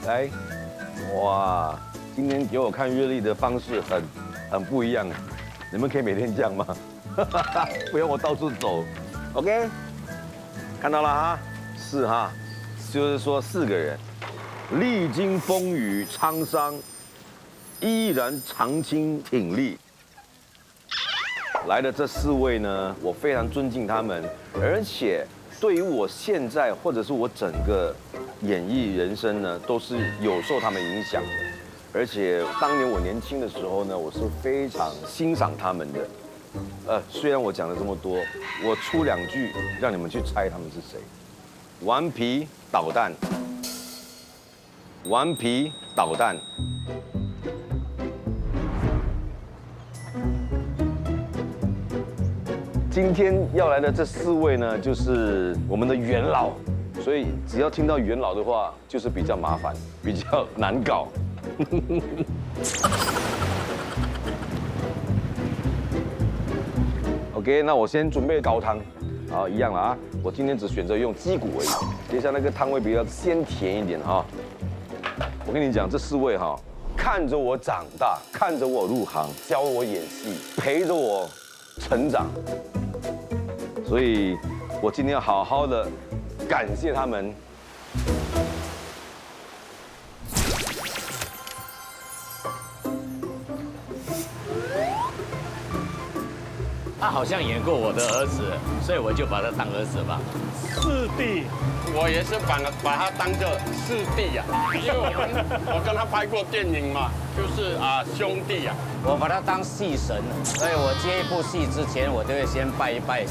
来，哇，今天给我看日历的方式很不一样，你们可以每天这样吗？不用我到处走 ，OK？ 看到了哈，是哈，就是说4个人，历经风雨沧桑，依然长青挺立。来的这4位呢，我非常尊敬他们，而且对于我现在或者是我整个演艺人生呢，都是有受他们影响的。而且当年我年轻的时候呢，我是非常欣赏他们的。虽然我讲了这么多，我出2句让你们去猜他们是谁。顽皮捣蛋，顽皮捣蛋。今天要来的这4位呢，就是我们的元老，所以只要听到元老的话，就是比较麻烦，比较难搞。OK， 那我先准备高汤，好，一样了啊。我今天只选择用鸡骨而已，接下来那个汤味比较鲜甜一点哈。我跟你讲，这4位哈，看着我长大，看着我入行，教我演戏，陪着我成长。所以，我今天要好好的感谢他们。他好像演过我的儿子，所以我就把他当儿子吧。4弟，我也是把他当个4弟呀，因为我跟他拍过电影嘛，就是兄弟呀。我把他当戏神，所以我接一部戏之前，我都会先拜一拜。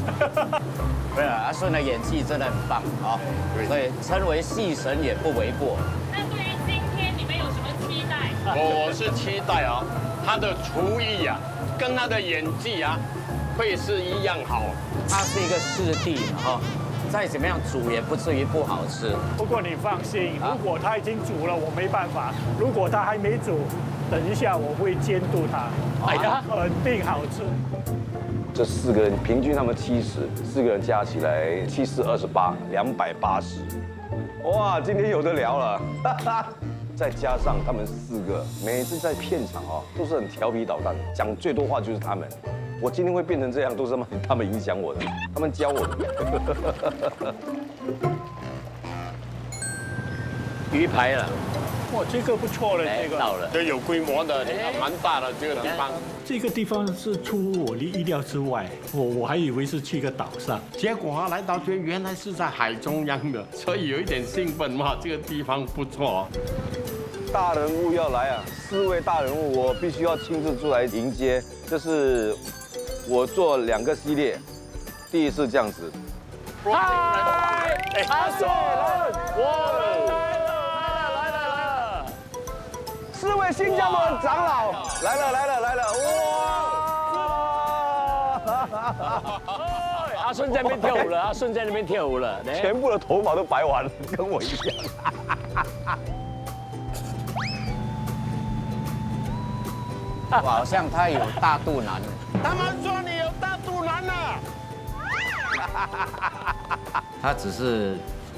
对啊，阿顺的演技真的很棒啊，所以称为戏神也不为过。那对于今天你们有什么期待？我是期待啊，他的厨艺呀，跟他的演技啊，会是一样好。他是一个师弟哈，再怎么样煮也不至于不好吃。不过你放心，如果他已经煮了，我没办法；如果他还没煮，等一下我会监督他。哎呀，肯定好吃。这4个人平均他们70，4个人加起来70、28、280。哇，今天有得聊了，再加上他们4个，每次在片场都是很调皮捣蛋，讲最多话就是他们。我今天会变成这样，都是他们影响我的，他们教我的。鱼排了，哇，这个不错了，这个到了。这有规模的，蛮大的这个地方。这个地方是出乎我的意料之外，我还以为是去一个岛上，结果来到这原来是在海中央的，所以有一点兴奋哇，这个地方不错。大人物要来啊！4位大人物，我必须要亲自出来迎接。这是我做2个系列，第一次这样子。嗨，阿顺，我们来了4位新加坡的长老来了！哇！阿顺在那边跳舞了，阿顺在那边跳舞了，全部的头发都白完了，跟我一样。好像他有大肚腩。他们说你有大肚腩啊！他只是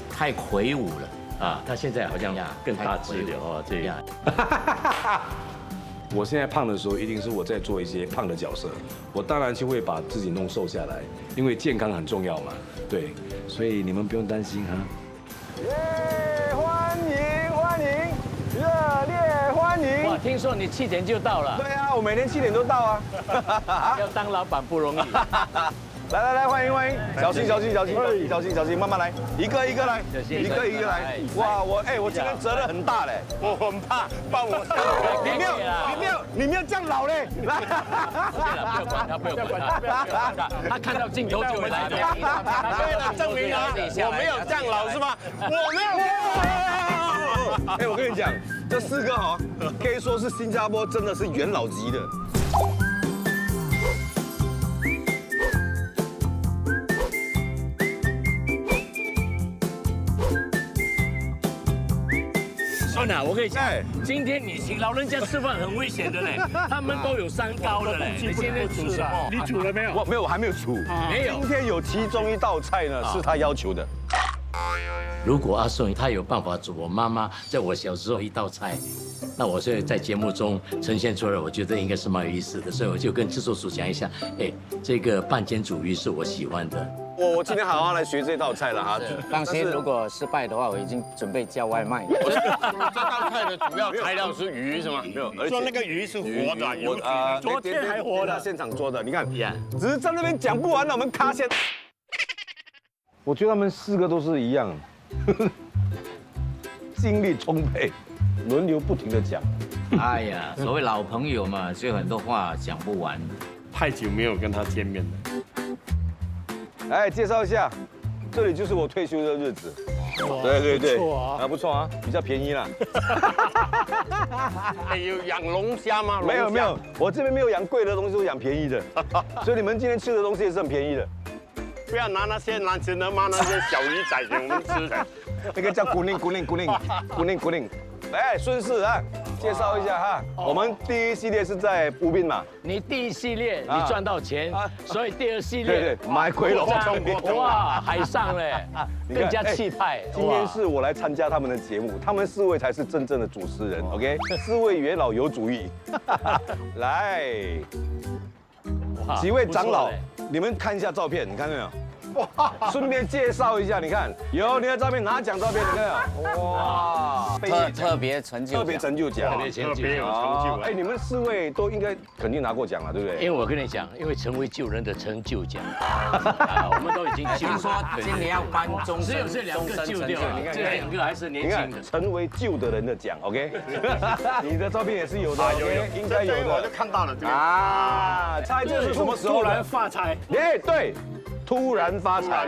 太魁梧了啊，他现在好像更大只了哦，这样。我现在胖的时候，一定是我在做一些胖的角色，我当然就会把自己弄瘦下来，因为健康很重要嘛。对，所以你们不用担心哈。耶，欢迎，热烈欢迎！哇，听说你7点就到了。对啊，我每天7点都到啊。要当老板不容易。来，欢迎！小心，慢慢来，一个一个来，一个一个来。哇，我今天责任很大嘞，我很怕帮我。你没有这样老嘞，来。不要管他，他看到镜头就会来的。为了证明啊，我没有这样老是吧？我没有。我跟你讲，这4个可以说是新加坡真的是元老级的。顺啊，我跟你讲，今天你请老人家吃饭很危险的嘞，他们都有3高的嘞。你现在煮什么？你煮了没有？我还没有煮。没有。今天有其中一道菜呢，是他要求的。如果阿顺他有办法煮我妈妈在我小时候一道菜，那我所以在节目中呈现出来，我觉得应该是蛮有意思的，所以我就跟制作组讲一下，哎，这个半煎煮鱼是我喜欢的。我今天好好来学这道菜了哈。放心，如果失败的话，我已经准备叫外卖。这道菜的主要材料是鱼是吗？没有，而且说那个鱼是活的，昨天还活的，现场做的，你看， Yeah 只是在那边讲不完了，我们卡先。我觉得他们4个都是一样，精力充沛，轮流不停的讲。哎呀，所谓老朋友嘛，就很多话讲不完。太久没有跟他见面了。哎，介绍一下，这里就是我退休的日子。对，不错啊，不错啊，比较便宜啦。有养龙虾吗？没有，我这边没有养贵的东西，都养便宜的。所以你们今天吃的东西也是很便宜的。不要拿那些男生的骂那些小鱼仔给我们吃的。那个叫古令。哎，顺势啊，介绍一下哈。我们第1系列是在湖滨嘛。你第1系列你赚到钱，所以第2系列对，买回龙哇，海上嘞，更加气派。今天是我来参加他们的节目，他们4位才是真正的主持人。OK， 4位元老有主意。来，几位长老，你们看一下照片，你看到没有？顺便介绍一下，你看有你的照片，拿奖照片，你看，哇，特别成就奖。特别成就有成就。哎，你们4位都应该肯定拿过奖了，对不对？因为我跟你讲，因为成为救人的成就奖，我们都已经救了。听说今年要颁终身，只有这2个救掉了，这2个还是年你看轻的。成为救的人的奖 ，OK？ 你的照片也是有的，应该有的。我就看到了这个啊，猜这是什么时候突然发财？哎，对。突然发财，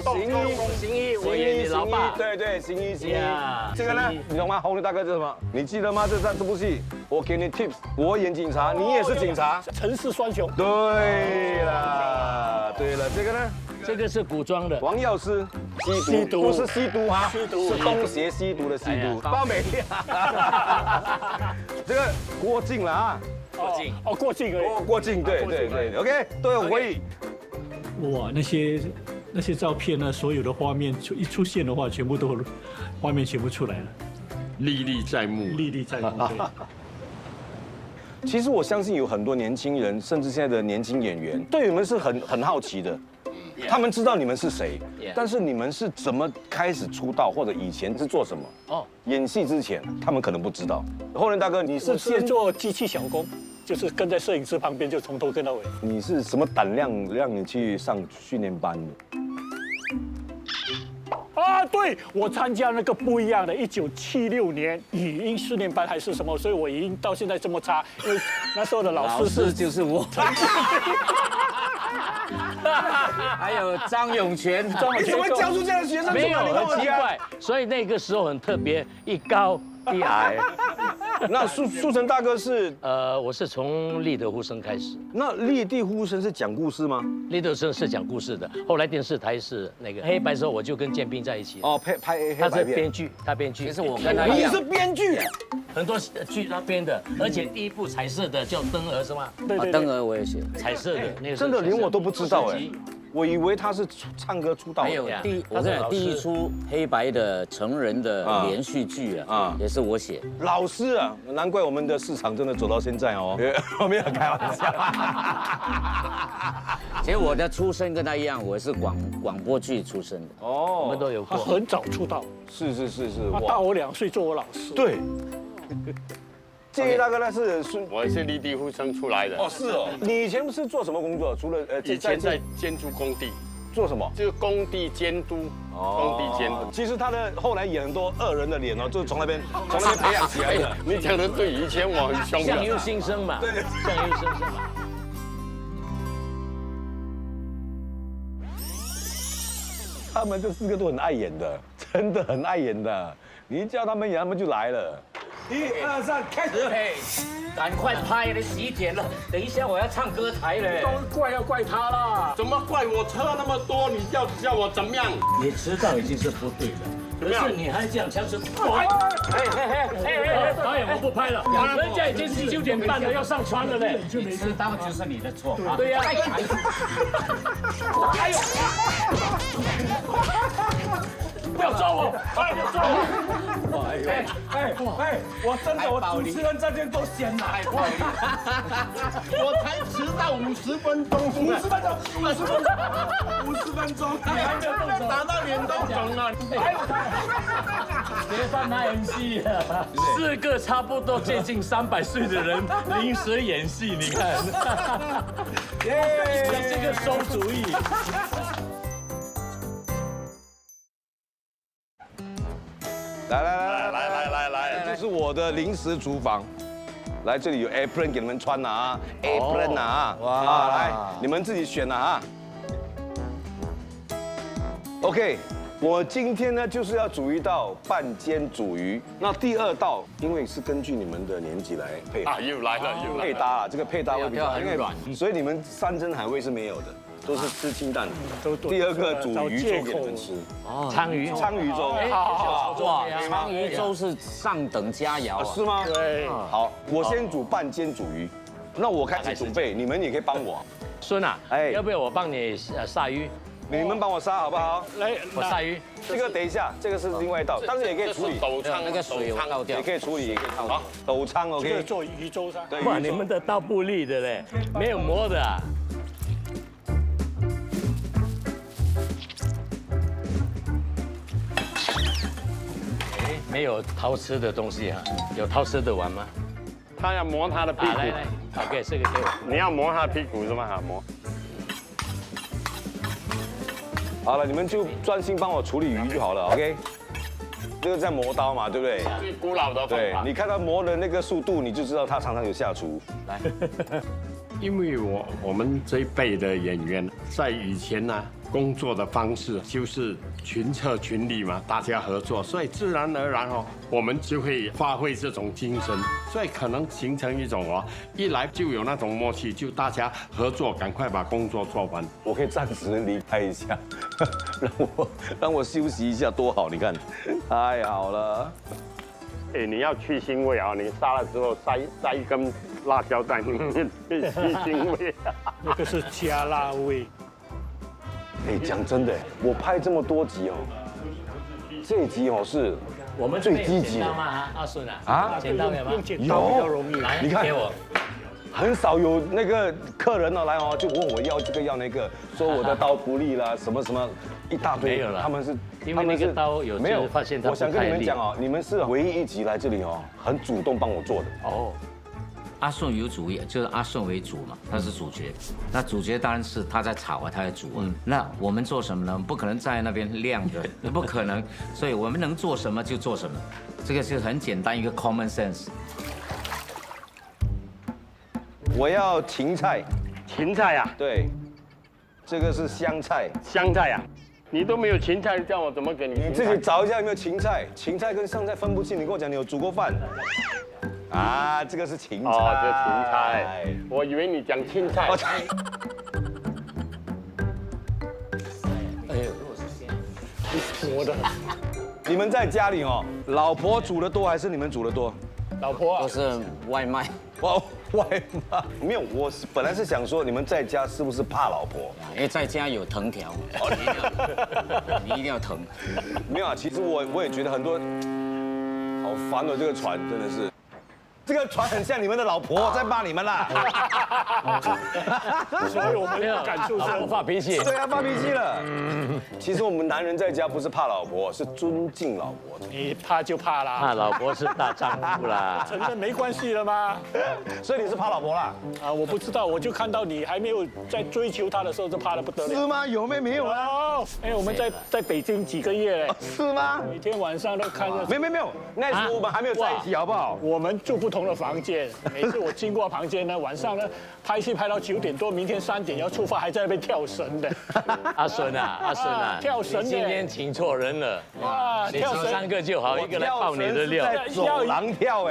行医，我演你老爸。对，行医。这个呢，你懂吗？红的大哥是什么？你记得吗？这部戏，我给你 tips， 我演警察，你也是警察，城市双雄。对了，这个呢？这个是古装的。王药师吸毒，不是吸毒啊，是东邪西毒的吸毒。包美。这个郭靖了啊。过境而已。郭靖，对 ，OK， 都有回忆。哇，那些照片呢？所有的画面一出现的话，全部都画面全部出来了，历历在目。其实我相信有很多年轻人，甚至现在的年轻演员，对你们是很好奇的。他们知道你们是谁，但是你们是怎么开始出道，或者以前是做什么？演戏之前，他们可能不知道。后人大哥，你是先做机器小工。就是跟在摄影师旁边，就从头跟到尾。你是什么胆量让你去上训练班啊，对，我参加那个不一样的1976年语音训练班还是什么，所以我语音到现在这么差，因为那时候的老师就是我。还有张永全，你怎么教出这样的学生？没有，很奇怪，所以那个时候很特别，一高一矮。那树成大哥是我是从立德呼声开始。那立地呼声是讲故事吗？立德呼声是讲故事的，后来电视台是那个黑白时候，我就跟建斌在一起。拍黑白片。他是编剧，他编剧。其实我跟他一样。你是编剧，很多剧他编的，而且第一部彩色的叫《灯儿》是吗？对，灯儿我也写。彩色的那个真的连我都不知道哎。我以为他是唱歌出道的。还有我跟你讲，第一出黑白的成人的连续剧啊，也是我写。老师啊，难怪我们的市场真的走到现在哦。我没有开玩笑。其实我的出身跟他一样，我是广播剧出身的。哦，我们都有过。他很早出道。是。他大我2岁，做我老师。对。这位大哥呢是我也是立地呼声出来的。哦，是哦。你以前是做什么工作？除了以前在建筑工地。做什么？就是工地监督。工地监督。其实他的后来演很多恶人的脸哦，就是从那边培养起来的。你讲的对，以前我很凶的。相由心生嘛。对，相由心生嘛。他们这4个都很爱演的，真的很爱演的。你一叫他们演，他们就来了。1、2、3，开始！赶快拍，你洗点了。等一下我要唱歌台嘞。要怪他啦。怎么怪我车那么多？你叫我怎么样？你迟到已经是不对了，可是你还这样强词。导演，我不拍了，人家已经19点半了，要上船了嘞。你迟到就是你的错。对呀。不要抓我，不要抓我！我真的，我主持人这边都先来，我才迟到50分钟，50分钟，你还没有打到脸都肿了。别放他演戏了，4个差不多接近300岁的人临时演戏，你看，这个馊主意。来，这是我的临时厨房。来，这里有 apron 给你们穿啊 ，apron 啊，哇，来，你们自己选啊。OK， 我今天呢就是要煮一道半煎煮鱼。那第2道，因为是根据你们的年纪来配合，又来了，配搭啊，这个配搭会比较好，因为软，所以你们山珍海味是没有的。都是吃清淡的。第2个煮鱼粥给你们吃，鲳鱼粥。哇，鲳鱼粥是上等佳肴啊！是吗？对。好，我先煮半煎煮鱼，那我开始准备，你们也可以帮我。孙啊，要不要我帮你杀鱼？你们帮我杀好不好？来，我杀鱼。这个等一下，这个是另外一道，但是也可以处理。斗仓那个水我倒掉也。可以处理，也可以烫。好，斗仓 OK。这个做鱼粥噻。对，哇，你们的刀不利的嘞，没有磨的啊。没有陶瓷的东西啊，有陶瓷的碗吗？他要磨他的屁股。来，OK， 这个给我。你要磨他的屁股是吗？好磨。好了，你们就专心帮我处理鱼就好了 ，OK。这个在磨刀嘛，对不对？最古老的方法。对，你看他磨的那个速度，你就知道他常常有下厨。来，因为我们这一辈的演员在以前呢，工作的方式就是群策群力嘛，大家合作，所以自然而然我们就会发挥这种精神，所以可能形成一种一来就有那种默契，就大家合作，赶快把工作做完。我可以暂时离开一下，让我休息一下，多好！你看，太好了。哎，你要去腥味啊！你杀了之后塞一根辣椒在里面，去腥味。那个是加辣味。哎，讲真的，我拍这么多集这一集是我们最积极的吗？阿顺啊，啊，剪刀有吗？用剪刀比较容易。来，你看给我。很少有那个客人来就问我要这个要那个，说我的刀不利啦，什么什么一大堆。没有了，他们是因为那个刀有没有发现它。我想跟你们讲你们是唯一一集来这里很主动帮我做的。哦。阿顺有主意，就是阿顺为主嘛，他是主角。那主角当然是他在炒啊，他在煮啊。那我们做什么呢？不可能在那边晾着，不可能。所以我们能做什么就做什么，这个是很简单一个 common sense。我要芹菜，芹菜呀？对，这个是香菜，香菜呀？你都没有芹菜，叫我怎么给你？你自己找一下有没有芹菜，芹菜跟香菜分不清，你跟我讲你有煮过饭。啊，这个是芹菜。哦，这芹菜，我以为你讲青菜。哎呦，磨的。你们在家里老婆煮的多还是你们煮的多？老婆啊都，是外卖，外卖没有，我本来是想说你们在家是不是怕老婆？因为在家有藤条，你一定要疼。没有啊，其实我也觉得很多好烦这个船真的是。这个船很像你们的老婆在骂你们啦，所以我们的感受是发脾气。对啊，发脾气了。其实我们男人在家不是怕老婆，是尊敬老婆。你怕就怕啦，怕老婆是大丈夫啦。承认没关系了吗？所以你是怕老婆啦？啊，我不知道，我就看到你还没有在追求她的时候，就怕得不得了。是吗？有没有啊？哦，哎，我们在北京几个月嘞，是吗？每天晚上都看着。没有，那时候我们还没有在一起，好不好？我们住不同的房间，每次我经过房间呢，晚上呢拍戏拍到9点多，明天3点要出发，还在那边跳绳的。阿顺啊，跳绳的你今天请错人了。哇，你请3个就好，一个来爆你的料。在走廊跳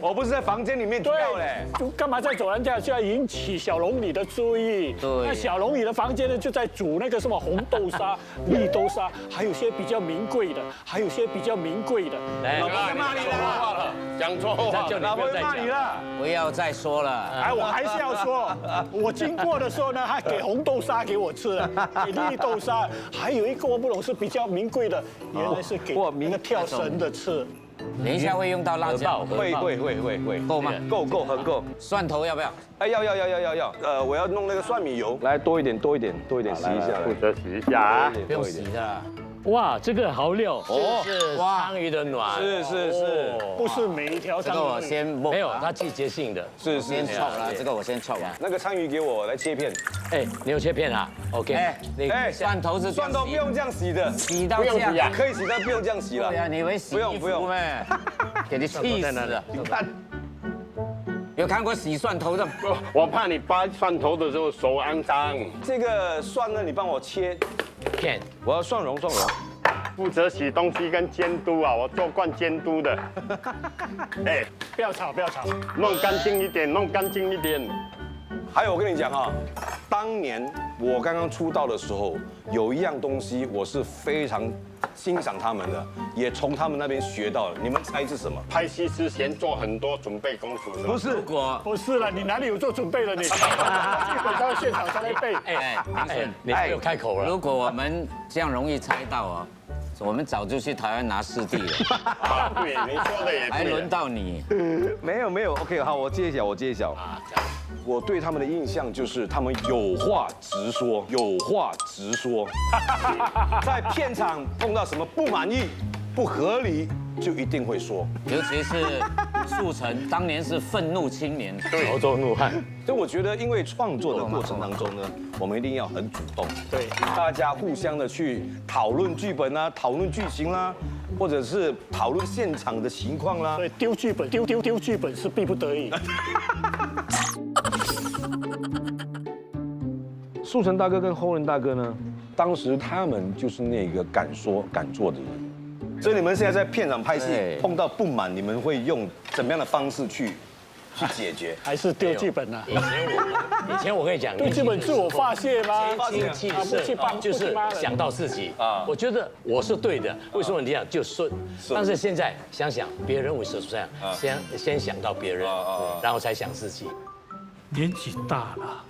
我不是在房间里面跳嘞。就干嘛在走廊跳，就要引起小龙女的注意。对。那小龙女的房间呢，就在煮那个什么红豆沙、绿豆沙，还有些比较名贵的，还有些比较名贵的。来，老婆骂你了，讲错话，叫你不要再讲。了。不要再说了。哎，我还是要说，我经过的时候呢，他给红豆沙给我吃了，给绿豆沙，还有一个我不懂是比较名贵的，原来是给那个跳绳的吃。等一下会用到辣椒，会，够吗？够，很够。蒜头要不要？哎，要，我要弄那个蒜米油，来多一点，洗一下，负责洗一下啊。不用洗的啦。哇，这个好料哦，是哇鲳鱼的卵，是，不是每一条这个我先没有，它季节性的。是先炒了，这个我先炒完。那个鲳鱼给我来切片。哎，你有切片啊 ？OK，哎，蒜头是蒜头不用这样洗的，洗到这样，可以洗，但不用这样洗了对。呀，你以为洗衣服咩？给你气死了！你看，有看过洗蒜头的？我怕你掰蒜头的时候手肮脏。这个蒜呢，你帮我切，片，我要蒜蓉。负责洗东西跟监督啊，我做惯监督的。哎，不要吵，弄干净一点。还有我跟你讲啊，当年我刚刚出道的时候，有一样东西我是非常欣赏他们的，也从他们那边学到了。你们猜是什么？拍戏之前做很多准备功夫是吧？不是，不是了，你哪里有做准备了你？基本上现场才来背。你没有开口了。如果我们这样容易猜到啊，我们早就去台湾拿师弟了。对，你说的也对。还轮到你？没有。OK， 好，我揭晓。我对他们的印象就是他们有话直说，在片场碰到什么不满意、不合理，就一定会说。尤其是速成，当年是愤怒青年，潮州怒汉。所以我觉得，因为创作的过程当中呢，我们一定要很主动，对，大家互相的去讨论剧本啊，讨论剧情啦，或者是讨论现场的情况啦。所以丢剧本是逼不得已。速成大哥跟后人大哥呢，当时他们就是那个敢说敢做的人。所以你们现在在片场拍戏碰到不满，你们会用怎么样的方式去解决？还是丢剧本啊？以前我跟你讲，丢剧本自我发泄吗？年轻气盛，就是想到自己啊。我觉得我是对的，为什么你这样就顺？但是现在想想别人为什么这样，先想到别人，然后才想自己。年纪大了，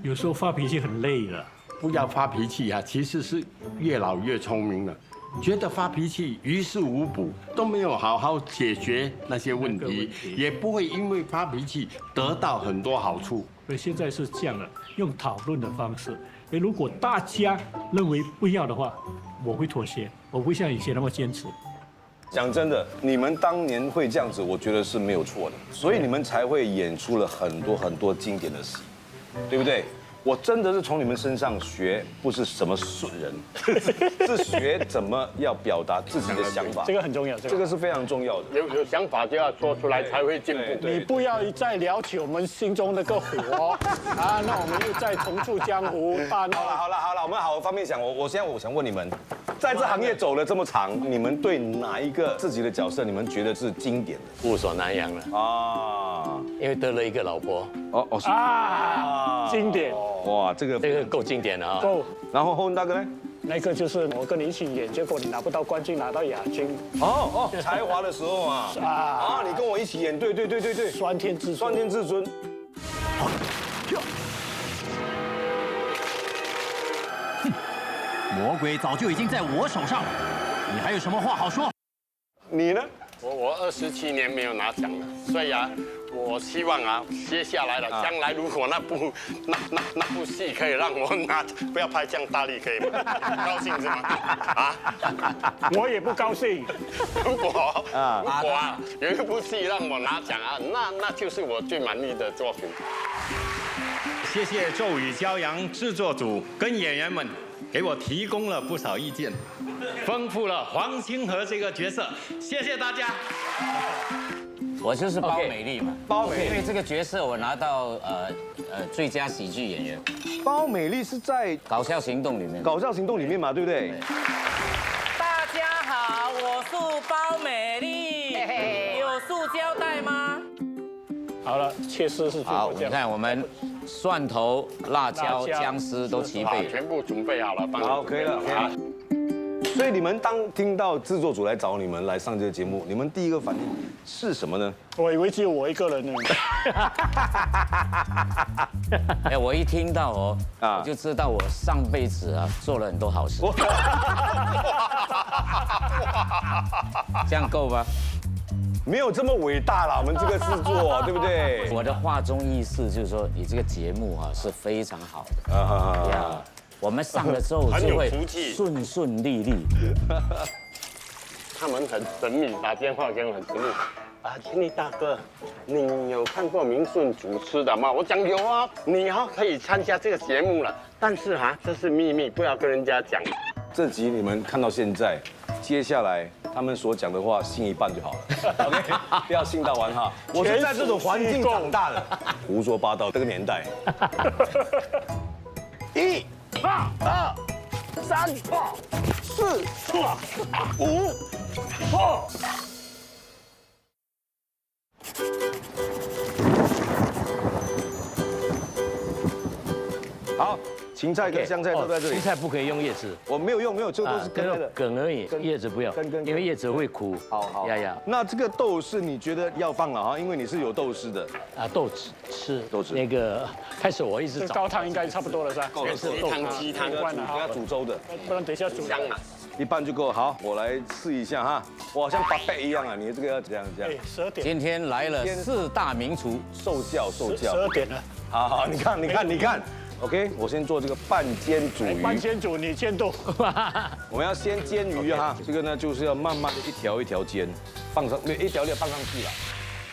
有时候发脾气很累了。不要发脾气啊，其实是越老越聪明了。觉得发脾气于事无补，都没有好好解决那些问题，也不会因为发脾气得到很多好处。所以现在是这样的，用讨论的方式。如果大家认为不要的话，我会妥协，我不会像以前那么坚持。讲真的，你们当年会这样子，我觉得是没有错的，所以你们才会演出了很多经典的戏，对不对？我真的是从你们身上学，不是什么损人，是学怎么要表达自己的想法。这个很重要，这个是非常重要的。有想法就要说出来，才会进步。你不要再撩起我们心中那个火啊！那我们又再重出江湖。好了，我们好好方面想。我现在我想问你们，在这行业走了这么长，你们对哪一个自己的角色，你们觉得是经典的？无所南洋了啊，因为得了一个老婆。经典。哇，这个够经典了啊！够。然后后文大哥呢？那个就是我跟你一起演，结果你拿不到冠军，拿到亚军。才华的时候啊！你跟我一起演，对，酸天至尊。魔鬼早就已经在我手上了，你还有什么话好说？你呢？我27年没有拿奖了，所以啊，我希望啊，接下来了，将来如果那部戏可以让我拿，不要拍江大力，可以吗？高兴是吗？啊？我也不高兴。如果有一部戏让我拿奖啊，那就是我最满意的作品。谢谢咒语骄阳制作组跟演员们给我提供了不少意见，丰富了黄清河这个角色，谢谢大家。我就是包美丽嘛，包美丽，因为这个角色我拿到最佳喜剧演员。包美丽是在《搞笑行动》里面，《搞笑行动》里面嘛，对不对？大家好，我是包美丽，有塑胶袋吗？好了，切丝是最好，后这样。你看我们蒜头、辣椒、姜丝都齐备。全部准备好了，好，可以了，可以了。所以你们当听到制作组来找你们来上这个节目，你们第一个反应是什么呢？我以为只有我一个人呢。哎，我一听到哦，我就知道我上辈子啊做了很多好事。这样够吧？没有这么伟大啦，我们这个制作，对不对？我的话中意思就是说，你这个节目啊是非常好的呀。我们上了之后就会顺顺利利。他们很神秘，打电话给我很神秘。请你大哥，你有看过明顺主持的吗？我讲有啊，你可以参加这个节目了。但是这是秘密，不要跟人家讲。这集你们看到现在，接下来他们所讲的话信一半就好了 ，OK， 不要信到完哈。我是在这种环境长大的，胡说八道这个年代。1、2、3、4、5、6。好，芹菜跟香菜都在这里。芹菜不可以用叶子，我没有用，没有，这个都是根的梗而已，叶子不要，因为叶子会苦。好呀。那这个豆是你觉得要放了哈，因为你是有豆豉的。豆豉那个开始我一直找高汤应该差不多了是吧？够了，鸡汤，给它煮粥的，不然等一下煮香嘛。一半就够。好，我来试一下哈，我好像八贝一样啊，你这个要这样。12点。今天来了4大名厨，受教。12点了。好，你看。OK， 我先做这个半煎煮鱼。半煎煮，你煎豆。我们要先煎鱼哈，这个呢就是要慢慢的一条一条煎，放上，一条放上去了。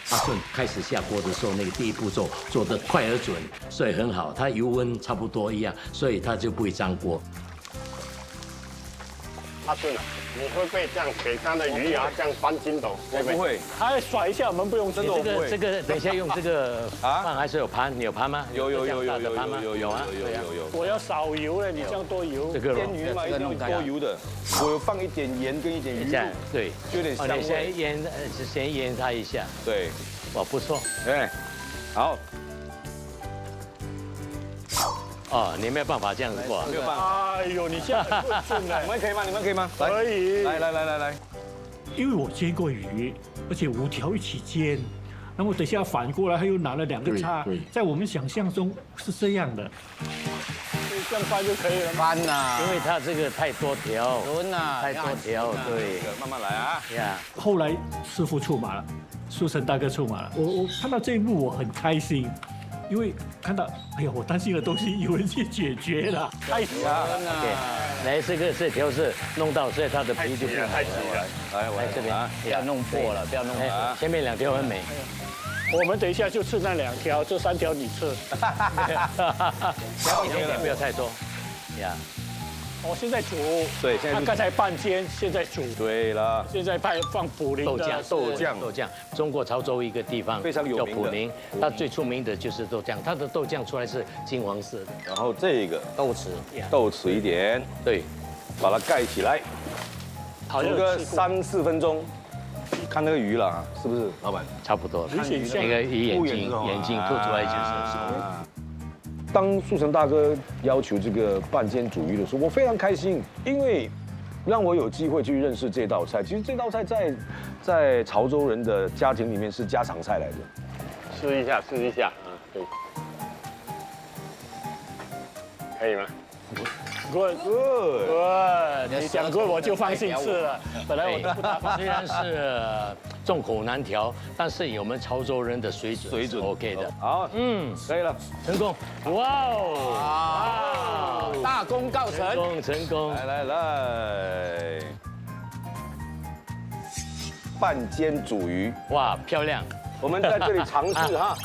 阿顺开始下锅的时候，那个第一步骤做得快而准，所以很好，它油温差不多一样，所以它就不会粘锅。阿顺你会不会这样给他的鱼这样翻筋斗？我不会，他甩一下，我们不用真的我不会。这个等一下用这个饭还是有盘？你有盘吗？有啊。我要少油了，你这样多油。这个煎鱼嘛，一定要多油的。我有放一点盐跟一点鱼露，对，就有点香味。先腌它一下。对，哇，不错。对，好。你没有办法这样子做，没有办法。哎呦，你这样很顺了。你们可以吗？你们可以吗？可以。来。因为我煎过鱼，而且5条一起煎，然后等下反过来他又拿了2个叉，在我们想象中是这样的。这样翻就可以了。翻呐，因为它这个太多条，太多条，对，慢慢来啊。呀。后来师傅出马了，书成大哥出马了，我看到这一幕我很开心。因为看到，哎呀，我担心的东西有人去解决了，太爽了。来，这条是弄到，所以它的皮就太细了。来，我来这边，不要弄破了，不要弄破。前面2条很美。我们等一下就吃那2条，这3条你吃。一点点，不要太多。呀。我现在煮，对，现在他刚才半煎，现在煮。对了，现在放普宁豆酱。中国潮州一个地方非常有名的叫普宁，它最出名的就是豆酱，它的豆酱出来是金黄色的。然后这个豆豉一点，对，把它盖起来，煮个3、4分钟。看那个鱼了，是不是，老板？差不多了。那个鱼眼睛凸出来就是。当树成大哥要求这个半煎煮鱼的时候，我非常开心，因为让我有机会去认识这道菜。其实这道菜在潮州人的家庭里面是家常菜来的。试一下，对，可以吗？ Good， 你讲过我就放心吃了。本来我都不大放心。虽然是众口难调，但是有我们潮州人的水准 OK 的。好，可以了，成功！哇哦！大功告成！成功！来，半煎煮鱼，哇，漂亮！我们在这里尝试哈。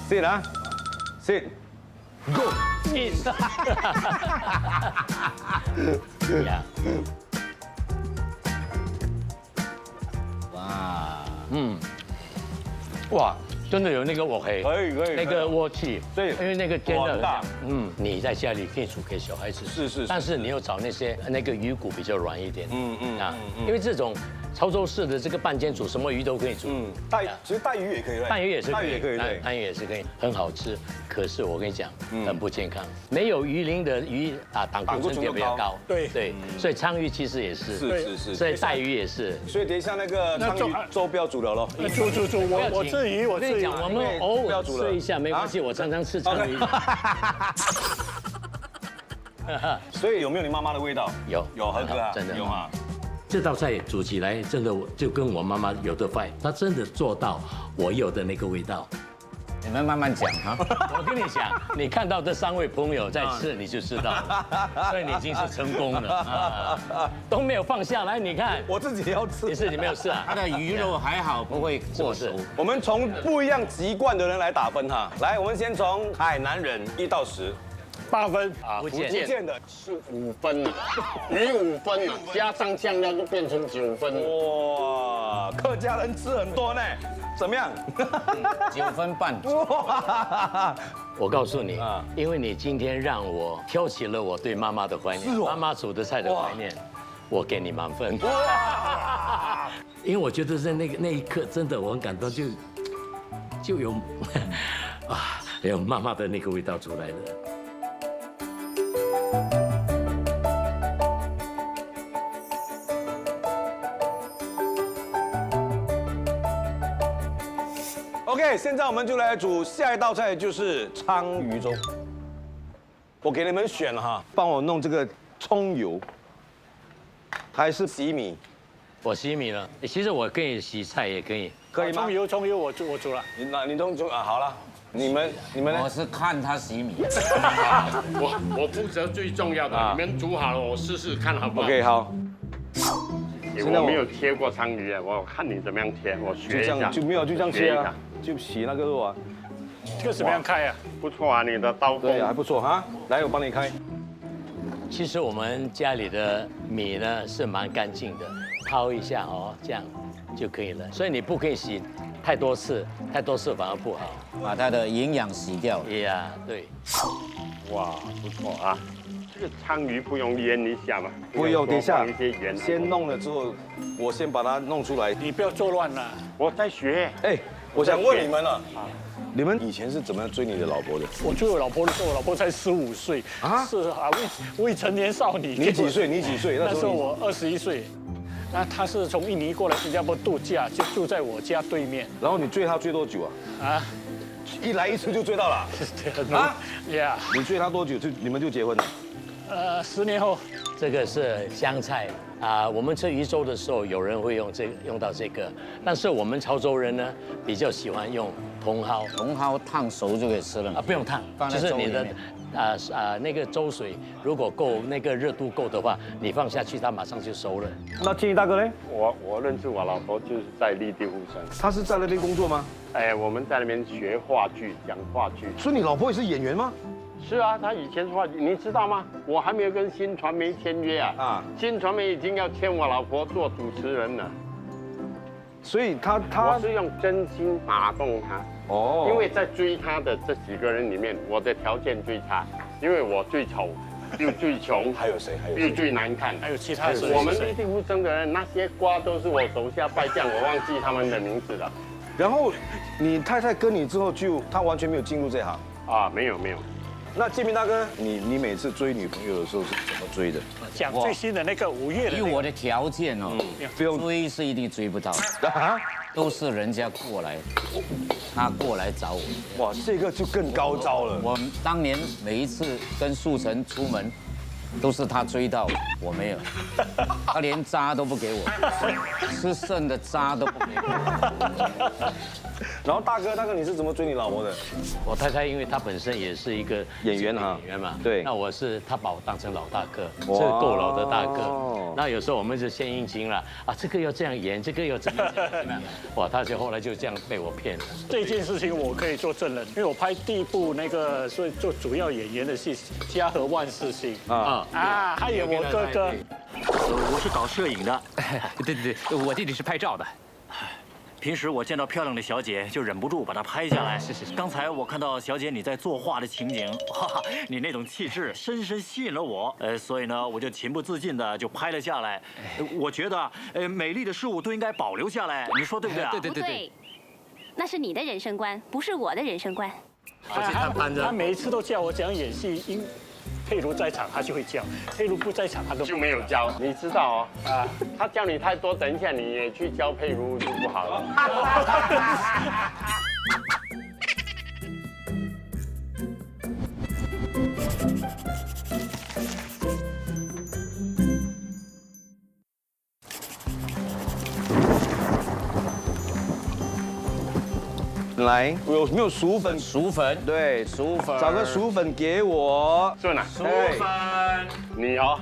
sit 啊 ，sit。 Go！ 哇，哇，真的有那个我黑，可以，那个锅气，对因为那个煎的很大，你在家里可以煮给小孩子，是，但是你要找那些那个鱼骨比较软一点，因为这种潮州式的这个半煎煮，什么鱼都可以煮，其实带鱼也可以，带鱼也是可以，带鱼也可以，对，带鱼也是可以，很好吃。可是我跟你讲，很不健康，没有鱼鳞的鱼胆固醇比较高，对，所以鲳鱼其实也是，是，所以带鱼也是。所以等一下那个鲳鱼粥不要煮了咯，煮，我自己，我跟你讲，我们偶尔吃一下没关系，我常常吃鲳鱼。所以有没有你妈妈的味道？有，何哥啊，真的有啊。这道菜煮起来真的就跟我妈妈有的快，她真的做到我有的那个味道。你们慢慢讲哈。我跟你讲，你看到这3位朋友在吃，你就知道了，所以你已经是成功了都没有放下来。你看，我自己也要吃，也是你没有吃啊？它的鱼肉还好，不会过熟。我们从不一样籍贯的人来打分哈。来，我们先从海南人1到10。8分啊，福建的是5分啊，鱼5分啊，加上酱料就变成9分。哇，客家人吃很多呢，怎么样？9分半。我告诉你，因为你今天让我挑起了我对妈妈的怀念，妈妈煮的菜的怀念，我给你满分。因为我觉得在那一刻，真的我很感动，就有有妈妈的那个味道出来的。OK， 现在我们就来煮下一道菜，就是鲳鱼粥。我给你们选了哈，帮我弄这个葱油，还是洗米？我洗米了，其实我可以洗菜也可以，可以吗？葱油我煮了。你弄啊，好了，你们呢？我是看他洗米。我负责最重要的，你们煮好了，我试试看好不好 ？OK， 好。我没有切过鲳鱼啊，我看你怎么样切，我学一下。就没有就这样切啊，就洗那个肉啊。这个怎么样开啊？不错啊，你的刀工对还不错哈。来，我帮你开。其实我们家里的米呢是蛮干净的，焯一下哦，这样就可以了。所以你不可以洗太多次，太多次反而不好，把它的营养洗掉。呀，对。哇，不错啊。这个鲳鱼不用腌一下吗？不用，等一下一些盐。先弄了之后，我先把它弄出来。你不要做乱了。我在学。哎，我想问你们了，你们以前是怎么样追你的老婆的？我追我老婆的时候，我老婆才15岁啊，是啊，未成年少女。你几岁？那时候我21岁。那她是从印尼过来新加坡度假，就住在我家对面。然后你追她追多久啊？啊，一来一次就追到了。啊呀！你追她多久你们就结婚了？10年后。这个是香菜啊，我们吃鱼粥的时候，有人会用到这个，但是我们潮州人呢比较喜欢用茼蒿。茼蒿烫熟就可以吃了啊，不用烫，就是你的那个粥水如果够那个热度够的话，你放下去它马上就熟了。那天一大哥呢？我认识我老婆就是在立地护生。她是在那边工作吗？哎，我们在那边学话剧，讲话剧。所以你老婆也是演员吗？是啊，他以前是话剧，你知道吗？我还没有跟新传媒签约啊。新传媒已经要签我老婆做主持人了。所以他我是用真心打动他。哦。因为在追他的这几个人里面，我的条件最差，因为我最丑，又最穷，还有谁？又最难看。还有其他人。我们立地无声的人，那些瓜都是我手下败将，我忘记他们的名字了。然后你太太跟你之后她完全没有进入这行。啊，没有。那建明大哥，你每次追女朋友的时候是怎么追的？讲最新的那个5月的。以我的条件哦，不用追是一定追不到啊，都是人家过来，他过来找我。哇，这个就更高招了。我当年每一次跟素晨出门，都是他追到我没有，他连渣都不给我，吃剩的渣都不给我。然后大哥，你是怎么追你老婆的？我太太因为她本身也是一个演员哈，演员嘛，对。那她把我当成老大哥，是够老的大哥。那有时候我们就献殷勤了啊，这个要这样演，这个要怎么样？哇，她就后来就这样被我骗了。这件事情我可以做证人，因为我拍第一部那个所以做主要演员的戏《家和万事兴》他演我哥哥。我是搞摄影的，对，我弟弟是拍照的。平时我见到漂亮的小姐就忍不住把她拍下来。是。刚才我看到小姐你在作画的情景，哈哈，你那种气质深深吸引了我。所以呢，我就情不自禁的就拍了下来。我觉得，美丽的事物都应该保留下来，你说对不对啊？对，那是你的人生观，不是我的人生观。他每一次都叫我讲演戏，佩如在场他就会叫，佩如不在场他都就没有教。你知道哦，他教你太多，等一下你也去教佩如就不好了。来，有没有薯粉？薯粉，对，薯粉，找个薯粉给我。顺啊，薯粉，你哦，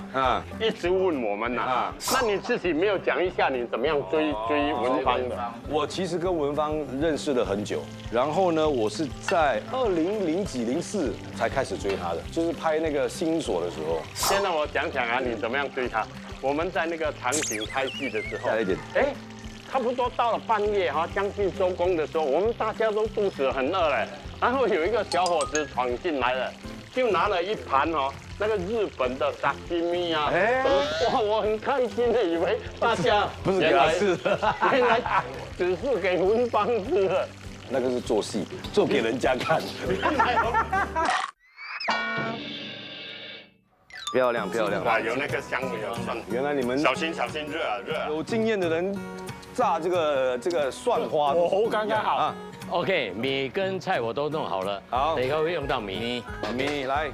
一直问我们呐，那你自己没有讲一下你怎么样追文芳的？我其实跟文芳认识了很久，然后呢，我是在2004才开始追她的，就是拍那个新锁的时候。先让我讲讲啊，你怎么样追她？我们在那个场景拍戏的时候，下来一点，差不多到了半夜哈，将近收工的时候，我们大家都肚子很饿嘞。然后有一个小伙子闯进来了，就拿了一盘那个日本的沙西米啊，哇，我很开心的以为大家不是给他吃的，原来只是给文芳吃的。那个是做戏，做给人家看。漂亮漂亮，哇，有那个香味哦，蒜。原来你们小心热啊热啊！有经验的人炸这个蒜花，火候刚刚好啊。OK， 米跟菜我都弄好了，好，等一会会用到米来。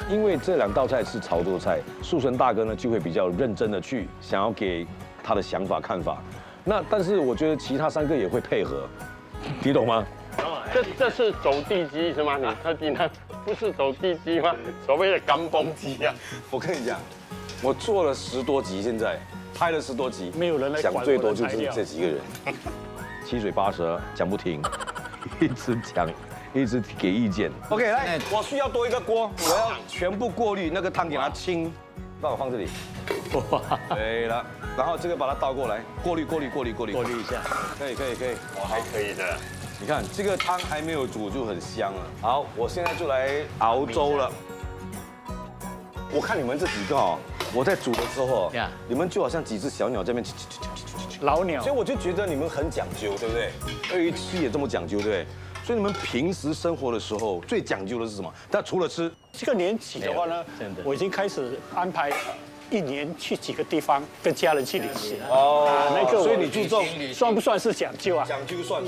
因为这2道菜是潮州菜，树成大哥呢就会比较认真的去想要给他的想法看法。那但是我觉得其他3个也会配合，你懂吗？这是走地鸡是吗？你特地呢？不是走地鸡吗？所谓的干崩鸡啊！我跟你讲，我做了10多集，现在拍了10多集，没有人来管讲最多就是这几个人，七嘴八舌讲不停，一直讲，一直给意见。OK， 来，我需要多一个锅，我要全部过滤那个汤给它清，帮我放这里。哇，对了，然后这个把它倒过来，过滤一下，可以，我还可以的。你看这个汤还没有煮就很香了。好，我现在就来熬粥了。我看你们这几个我在煮的时候你们就好像几只小鸟在那边老鸟，所以我就觉得你们很讲究，对不对？对于吃也这么讲究，对不对？所以你们平时生活的时候最讲究的是什么？但除了吃，这个年纪的话呢，我已经开始安排1年去几个地方跟家人去旅行。那个，所以你注重算不算是讲究啊？讲究算。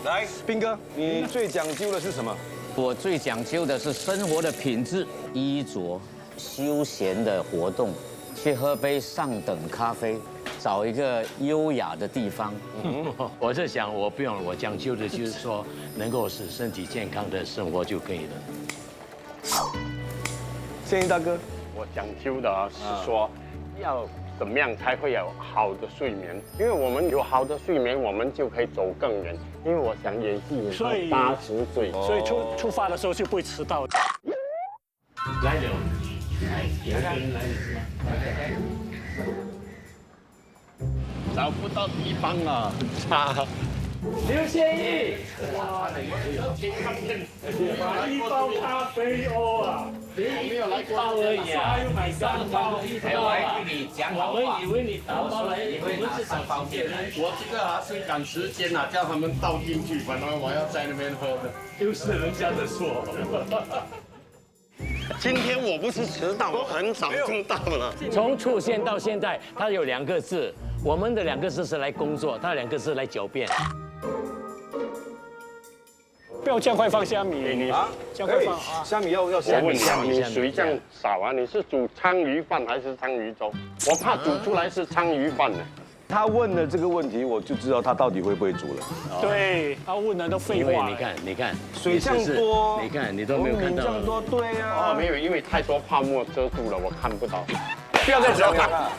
来，斌哥，你最讲究的是什么？我最讲究的是生活的品质、衣着、休闲的活动，去喝杯上等咖啡，找一个优雅的地方。我在想，我不用，我讲究的就是说，能够使身体健康的生活就可以了。建议大哥，我讲究的是说，要怎么样才会有好的睡眠？因为我们有好的睡眠，我们就可以走更远。因为我想演戏演到80岁，所以出发的时候就不会迟到。来了，找不到地方了，很差。刘宪义，一包咖啡啊！没有来泡而已啊，又买3包，我还跟你讲好话，我们以为你打包来，你会拿3包进来。我这个是赶时间啊，叫他们倒进去，本来我要在那边喝的，就是人家的错。今天我不是迟到，我很早就到了。从出现到现在，它有2个字，我们的2个字是来工作，它2个字来狡辩。不要这样快放虾米，你这样快放啊！虾米要我问你，水这样少啊？你是煮鲳鱼饭还是鲳鱼粥？我怕煮出来是鲳鱼饭呢。他问的这个问题，我就知道他到底会不会煮了。对，他问的都废话。你看，水这样多，你看你都没有看到。这样多，对啊。没有，因为太多泡沫遮住了，我看不到。不要再讲了，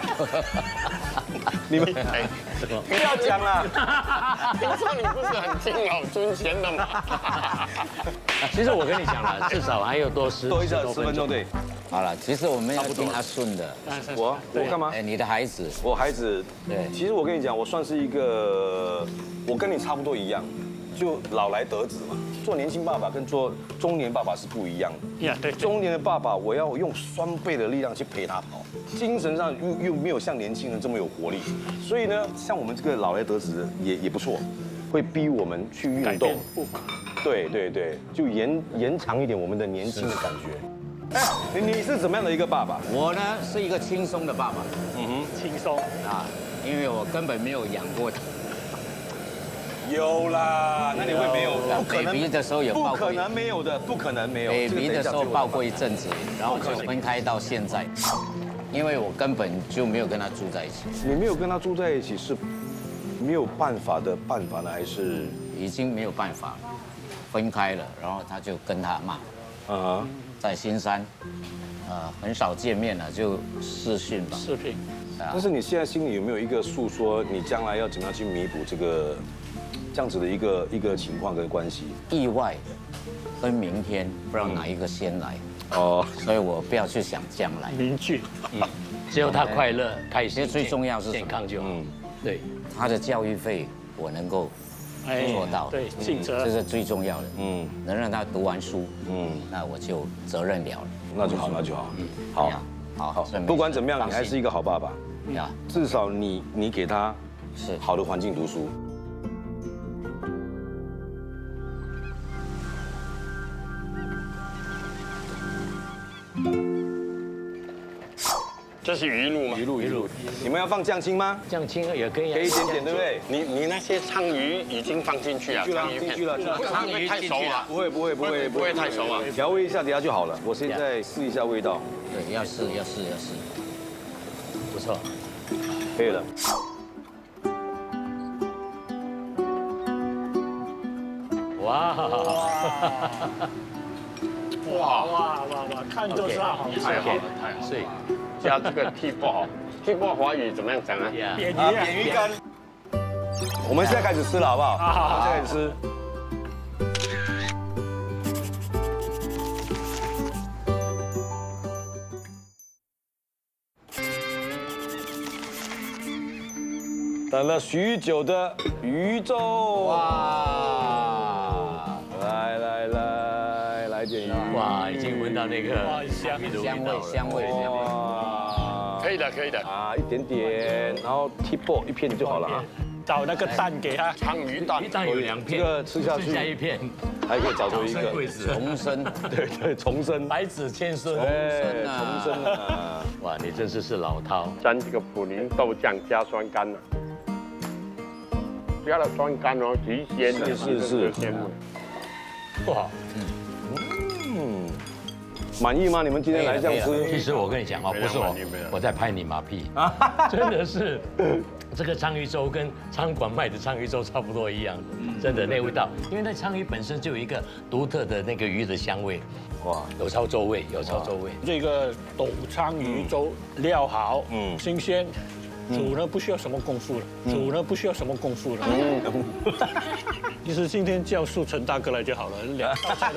你们不要讲了。听说你不是很敬老尊贤的吗？其实我跟你讲了，至少还有多10分钟，对。好了，其实我们要听阿顺的。我干嘛？你的孩子。我孩子，对。其实我跟你讲，我算是一个，我跟你差不多一样，就老来得子嘛。做年轻爸爸跟做中年爸爸是不一样的。呀，对。中年的爸爸，我要用双倍的力量去陪他跑，精神上又没有像年轻人这么有活力。所以呢，像我们这个老来得子也不错，会逼我们去运动。对对对，就延长一点我们的年轻的感觉。哎，你是怎么样的一个爸爸？我呢是一个轻松的爸爸。轻松啊，因为我根本没有养过他。有啦，那你会没有？不可能。baby 的时候有抱过，不可能没有的，不可能没有。baby 的时候抱过一阵子，然后就分开到现在，因为我根本就没有跟他住在一起。你没有跟他住在一起是没有办法的办法呢，还是已经没有办法了，分开了，然后他就跟他妈，在新山，很少见面了，就视讯吧。视频。但是你现在心里有没有一个数，说你将来要怎么样去弥补这样子的一个情况跟关系？意外跟明天不知道哪一个先来哦，所以我不要去想将来。明句，只有他快乐、开心，最重要是健康就好。对，他的教育费我能够做到，对，尽责，这是最重要的。能让他读完书，那我就责任了了。那就好，那就好。好，不管怎么样，你还是一个好爸爸。呀，至少你给他是好的环境读书。这是鱼露吗？鱼露。你们要放酱青吗？酱青也可以，给一点点，对不对？你那些鲳鱼已经放进去了，进去了。鲳鱼太熟了，不会太熟啊。调味一下，等下就好了。我现在试一下味道。对，要试，不错，可以了。哇！看就知道好吃。太好了。所以加这个剔薄华语怎么样讲啊？扁鱼干。我们现在开始吃了，好不好？好，我们现在开始吃。等了许久的鱼粥，哇！来点鱼，哇，已经闻到那个香味，哇，可以的啊，一点点，然后剔薄一片就好了啊。找那个蛋给他，鲳鱼蛋，一蛋有2片，这个吃下去剩下1片，还可以找出一个重生，对，重生，百子千孙，重生啊！哇，你真是老饕，沾这个普宁豆酱加酸柑了，加了酸柑哦，极鲜的，是，不好，满意吗？你们今天来这样吃？其实我跟你讲哦，不是我在拍你马屁，真的是，这个鲳鱼粥跟餐馆卖的鲳鱼粥差不多一样的，真的那味道，因为那鲳鱼本身就有一个独特的那个鱼的香味，哇，有潮州味。这个斗鲳鱼粥料好，新鲜。煮呢不需要什么功夫了，其实今天叫素成大哥来就好了，2道菜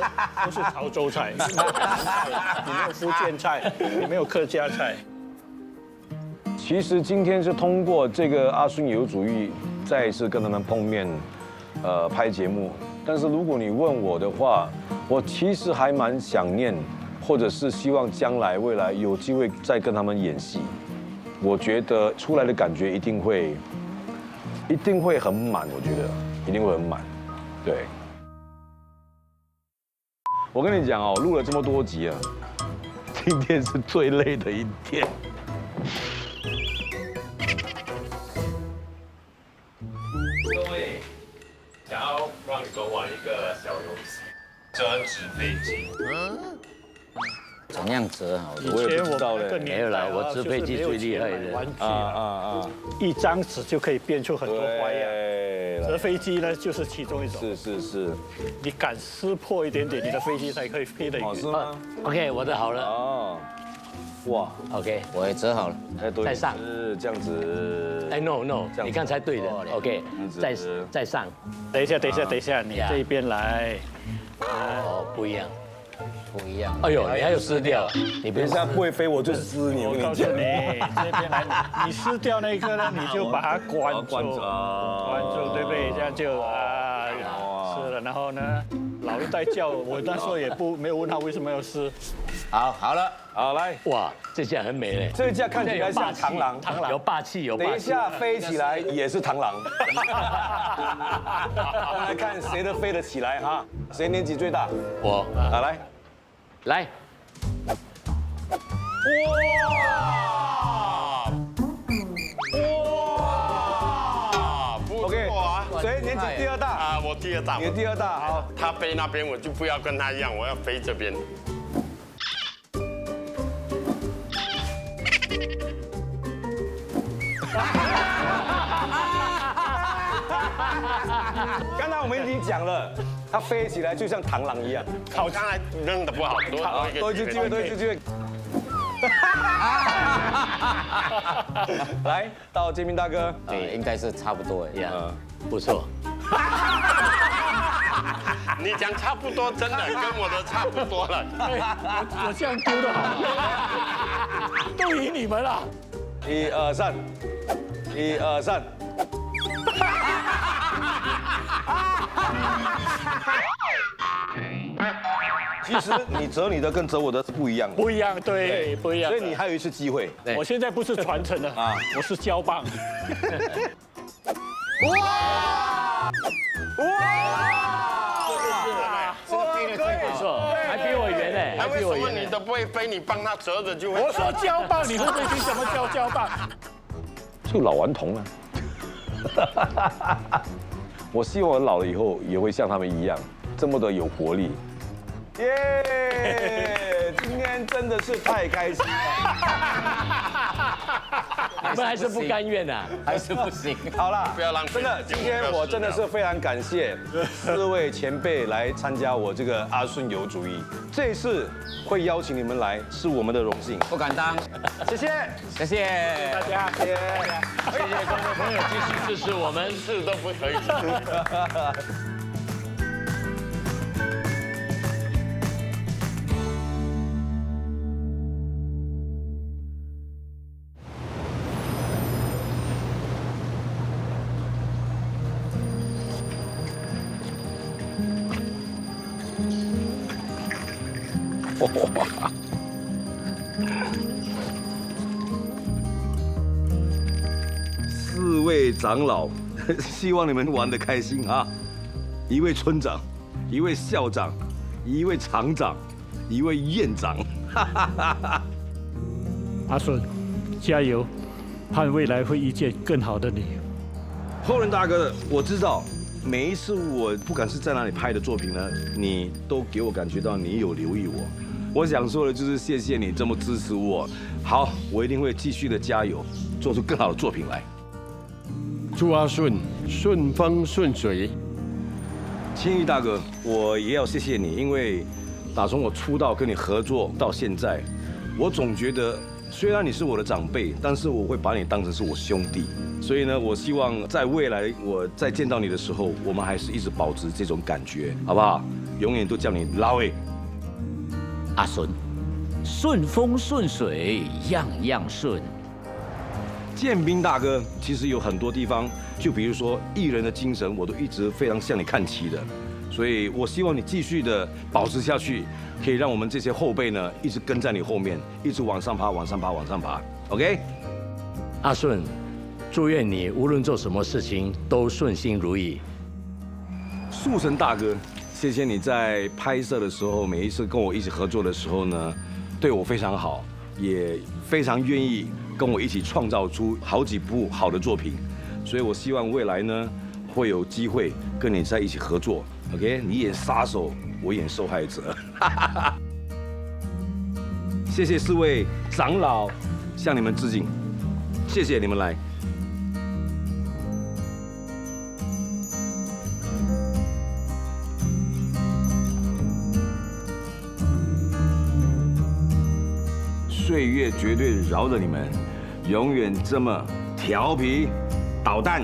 都是潮州菜，你没有福建菜，你没有客家菜。其实今天是通过这个阿顺有主义再一次跟他们碰面，拍节目。但是如果你问我的话，我其实还蛮想念，或者是希望将来未来有机会再跟他们演戏。我觉得出来的感觉一定会很满，我觉得一定会很满。对，我跟你讲哦，录了这么多集啊，今天是最累的一天。各位，想要让你们玩一个小游戏，折纸飞机。怎样折好？我也不知道嘞，没有啦，我折飞机最厉害的。一张纸就可以变出很多花样。折飞机呢，就是其中一种。是。你敢撕破一点点，你的飞机才可以飞得远。是吗 ？OK， 我的好了。哦。哇 ，OK， 我也折好了。再上。是这样子。哎 ，no， 你刚才对的。OK， 再上。等一下，你这一边来。哦，不一样。不一样。哎呦，你还有撕掉，你等一下不会飞我就撕你。我告诉你，这边来，你撕掉那个呢，你就把它关住，对不对？这样就撕了。然后呢，老一代叫我那时候也没有问他为什么要撕。好了，好来，哇，这架很美嘞，这架看起来像螳螂，有霸气，有霸气。等一下飞起来也是螳螂。我们来看谁的飞得起来哈，谁年纪最大？我。好来。哇！不错啊。谁年纪第二大？啊，我第二大。你第二大，好。他飞那边，我就不要跟他一样，我要飞这边。刚才我们已经讲了，它飞起来就像螳螂一样。好，刚才扔的不好，多一次机会。来到建明大哥，应该是差不多呀，不错。你讲差不多，真的跟我的差不多了。我这样丢的好，都赢你们了。1、2、3，1、2、3。其实你折你的跟折我的是不一样的，不一样，对，不一样。所以你还有一次机会。我现在不是传承了啊，我是交棒。哇！这个飞得真不错，还比我圆呢，还比我圆。你都不会飞，你帮他折着就会。我说交棒，你会不会听什么叫交棒？就老顽童了。我希望我老了以后也会像他们一样，这么的有活力。耶！今天真的是太开心了。我们还是不甘愿呐，还是不行。好啦，不要浪费。真的，今天我真的是非常感谢4位前辈来参加我这个阿顺游主义。这一次会邀请你们来，是我们的荣幸，不敢当。谢谢大家，谢谢观众朋友继续支持我们，是都不可以。哇！4位长老，希望你们玩得开心啊！1位村长，1位校长，1位厂长，1位院长。阿顺，加油，盼未来会遇见更好的你。后人大哥，我知道每一次我不管是在哪里拍的作品呢，你都给我感觉到你有留意我。我想说的就是谢谢你这么支持我。好，我一定会继续的加油，做出更好的作品来。祝阿顺顺风顺水。青玉大哥，我也要谢谢你，因为打从我出道跟你合作到现在，我总觉得虽然你是我的长辈，但是我会把你当成是我兄弟。所以呢，我希望在未来我再见到你的时候，我们还是一直保持这种感觉，好不好？永远都叫你老伟。阿顺，顺风顺水，样样顺。建斌大哥，其实有很多地方，就比如说艺人的精神，我都一直非常向你看齐的，所以我希望你继续的保持下去，可以让我们这些后辈呢一直跟在你后面，一直往上爬，往上爬，往上爬。OK， 阿顺，祝愿你无论做什么事情都顺心如意。树神大哥，谢谢你在拍摄的时候，每一次跟我一起合作的时候呢，对我非常好，也非常愿意跟我一起创造出好几部好的作品，所以我希望未来呢会有机会跟你在一起合作。OK， 你演杀手，我演受害者。谢谢4位长老，向你们致敬，谢谢你们来。岁月绝对饶了你们，永远这么调皮捣蛋。